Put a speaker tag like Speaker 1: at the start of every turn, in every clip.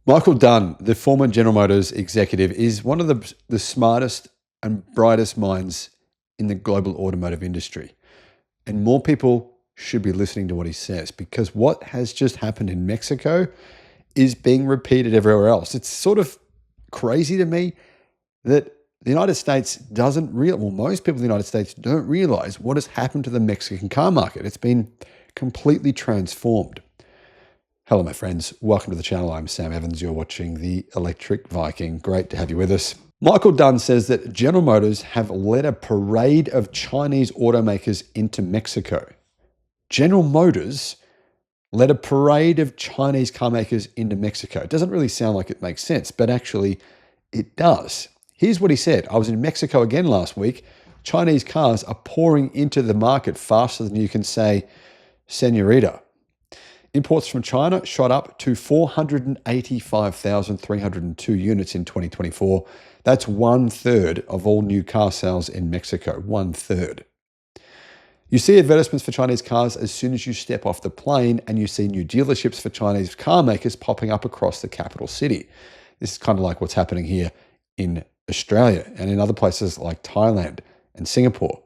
Speaker 1: Michael Dunn, the former General Motors executive, is one of the smartest and brightest minds in the global automotive industry. And more people should be listening to what he says, because what has just happened in Mexico is being repeated everywhere else. It's sort of crazy to me that the United States most people in the United States don't realize what has happened to the Mexican car market. It's been completely transformed. Hello, my friends. Welcome to the channel. I'm Sam Evans. You're watching the Electric Viking. Great to have you with us. Michael Dunn says that General Motors have led a parade of Chinese automakers into Mexico. General Motors led a parade of Chinese car makers into Mexico. It doesn't really sound like it makes sense, but actually it does. Here's what he said. I was in Mexico again last week. Chinese cars are pouring into the market faster than you can say, senorita. Imports from China shot up to 485,302 units in 2024. That's 1/3 of all new car sales in Mexico. 1/3. You see advertisements for Chinese cars as soon as you step off the plane, and you see new dealerships for Chinese car makers popping up across the capital city. This is kind of like what's happening here in Australia and in other places like Thailand and Singapore.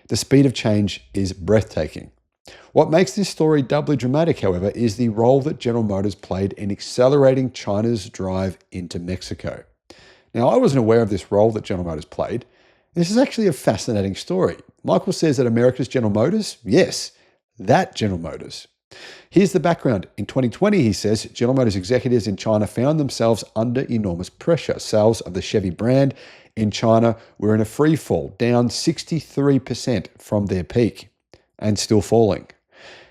Speaker 1: The speed of change is breathtaking. What makes this story doubly dramatic, however, is the role that General Motors played in accelerating China's drive into Mexico. Now, I wasn't aware of this role that General Motors played. This is actually a fascinating story. Michael says that America's General Motors? Yes, that General Motors. Here's the background. In 2020, he says, General Motors executives in China found themselves under enormous pressure. Sales of the Chevy brand in China were in a free fall, down 63% from their peak and still falling.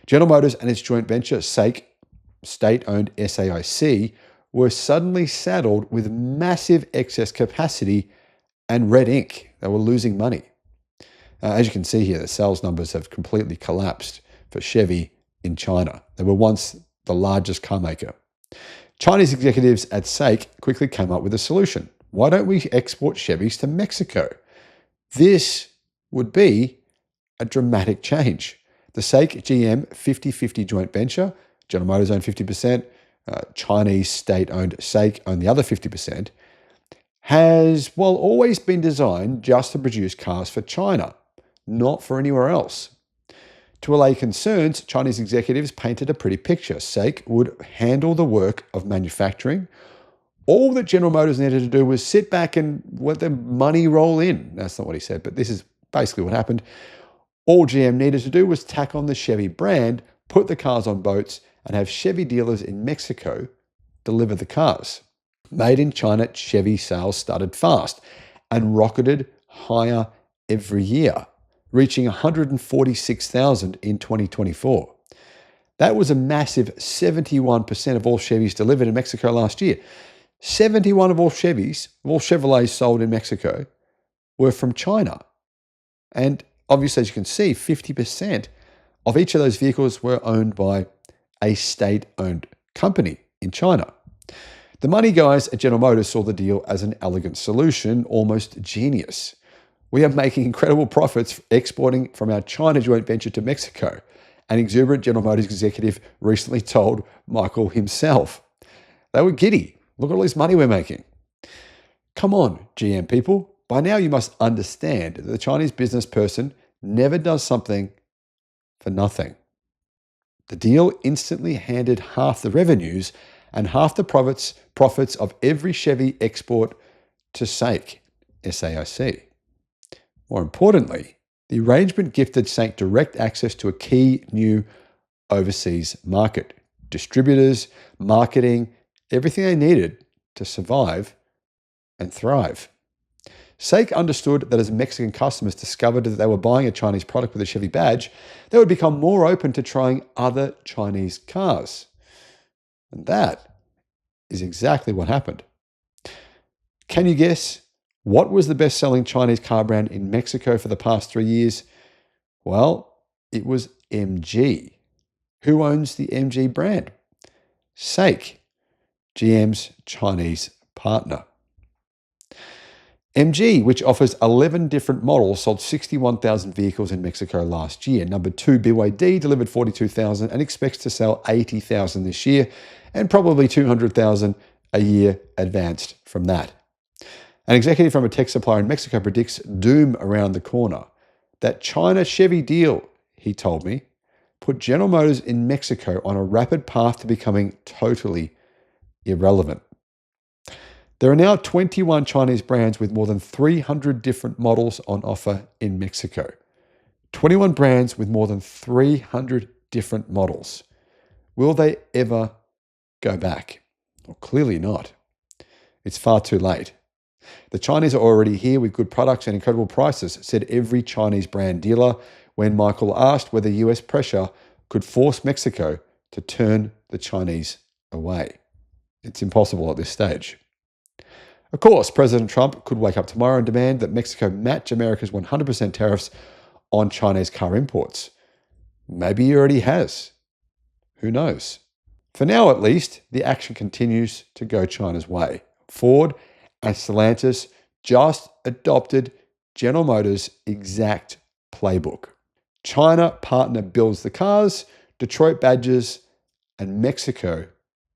Speaker 1: General Motors and its joint venture, SAIC, state-owned SAIC, were suddenly saddled with massive excess capacity and red ink. They were losing money. As you can see here, the sales numbers have completely collapsed for Chevy in China. They were once the largest car maker. Chinese executives at SAIC quickly came up with a solution. Why don't we export Chevys to Mexico? This would be a dramatic change. The SAIC GM 50-50 joint venture, General Motors owned 50%, Chinese state-owned SAIC owned the other 50%, has, always been designed just to produce cars for China, not for anywhere else. To allay concerns, Chinese executives painted a pretty picture. SAIC would handle the work of manufacturing. All that General Motors needed to do was sit back and let the money roll in. That's not what he said, but this is basically what happened. All GM needed to do was tack on the Chevy brand, put the cars on boats, and have Chevy dealers in Mexico deliver the cars. Made in China, Chevy sales started fast and rocketed higher every year, reaching 146,000 in 2024. That was a massive 71% of all Chevys delivered in Mexico last year. 71 of all Chevrolets sold in Mexico were from China. And obviously, as you can see, 50% of each of those vehicles were owned by a state-owned company in China. The money guys at General Motors saw the deal as an elegant solution, almost genius. We are making incredible profits exporting from our China joint venture to Mexico, an exuberant General Motors executive recently told Michael himself. They were giddy. Look at all this money we're making. Come on, GM people. By now, you must understand that the Chinese business person never does something for nothing. The deal instantly handed half the revenues and half the profits of every Chevy export to SAIC, SAIC. More importantly, the arrangement gifted SAIC direct access to a key new overseas market, distributors, marketing, everything they needed to survive and thrive. SAIC understood that as Mexican customers discovered that they were buying a Chinese product with a Chevy badge, they would become more open to trying other Chinese cars. And that is exactly what happened. Can you guess what was the best-selling Chinese car brand in Mexico for the past 3 years? Well, it was MG. Who owns the MG brand? SAIC, GM's Chinese partner. MG, which offers 11 different models, sold 61,000 vehicles in Mexico last year. Number 2, BYD, delivered 42,000 and expects to sell 80,000 this year and probably 200,000 a year advanced from that. An executive from a tech supplier in Mexico predicts doom around the corner. That China Chevy deal, he told me, put General Motors in Mexico on a rapid path to becoming totally irrelevant. There are now 21 Chinese brands with more than 300 different models on offer in Mexico. 21 brands with more than 300 different models. Will they ever go back? Well, clearly not. It's far too late. The Chinese are already here with good products and incredible prices, said every Chinese brand dealer when Michael asked whether US pressure could force Mexico to turn the Chinese away. It's impossible at this stage. Of course, President Trump could wake up tomorrow and demand that Mexico match America's 100% tariffs on Chinese car imports. Maybe he already has. Who knows? For now, at least, the action continues to go China's way. Ford and Stellantis just adopted General Motors' exact playbook. China partner builds the cars, Detroit badges, and Mexico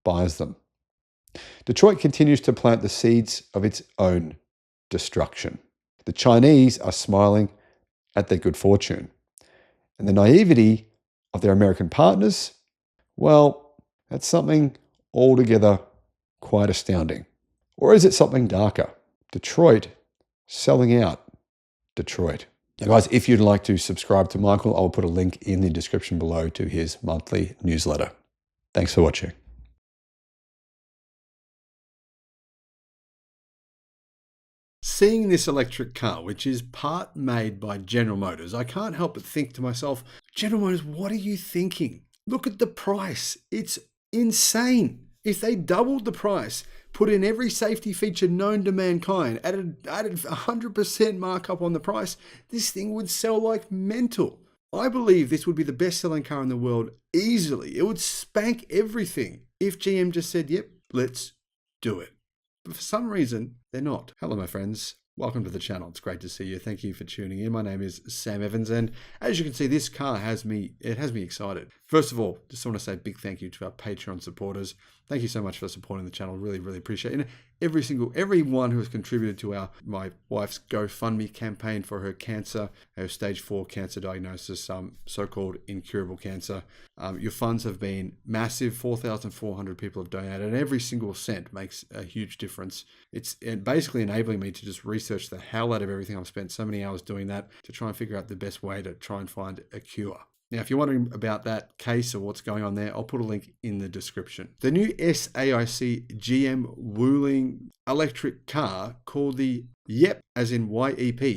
Speaker 1: buys them. Detroit continues to plant the seeds of its own destruction. The Chinese are smiling at their good fortune. And the naivety of their American partners, well, that's something altogether quite astounding. Or is it something darker? Detroit selling out Detroit. Now, guys, if you'd like to subscribe to Michael, I'll put a link in the description below to his monthly newsletter. Thanks for watching. Seeing this electric car, which is part made by General Motors, I can't help but think to myself, General Motors, what are you thinking? Look at the price. It's insane. If they doubled the price, put in every safety feature known to mankind, added 100% markup on the price, this thing would sell like mental. I believe this would be the best-selling car in the world easily. It would spank everything if GM just said, yep, let's do it. But for some reason, they're not. Hello, my friends. Welcome to the channel. It's great to see you. Thank you for tuning in. My name is Sam Evans, and as you can see, this car has me excited. First of all, just want to say a big thank you to our Patreon supporters. Thank you so much for supporting the channel. Really, really appreciate it. And everyone who has contributed to my wife's GoFundMe campaign for her cancer, her stage 4 cancer diagnosis, so-called incurable cancer. Your funds have been massive. 4,400 people have donated, and every single cent makes a huge difference. It's basically enabling me to just research the hell out of everything. I've spent so many hours doing that to try and figure out the best way to try and find a cure. Now, if you're wondering about that case or what's going on there, I'll put a link in the description. The new SAIC GM Wuling electric car called the YEP, as in YEP,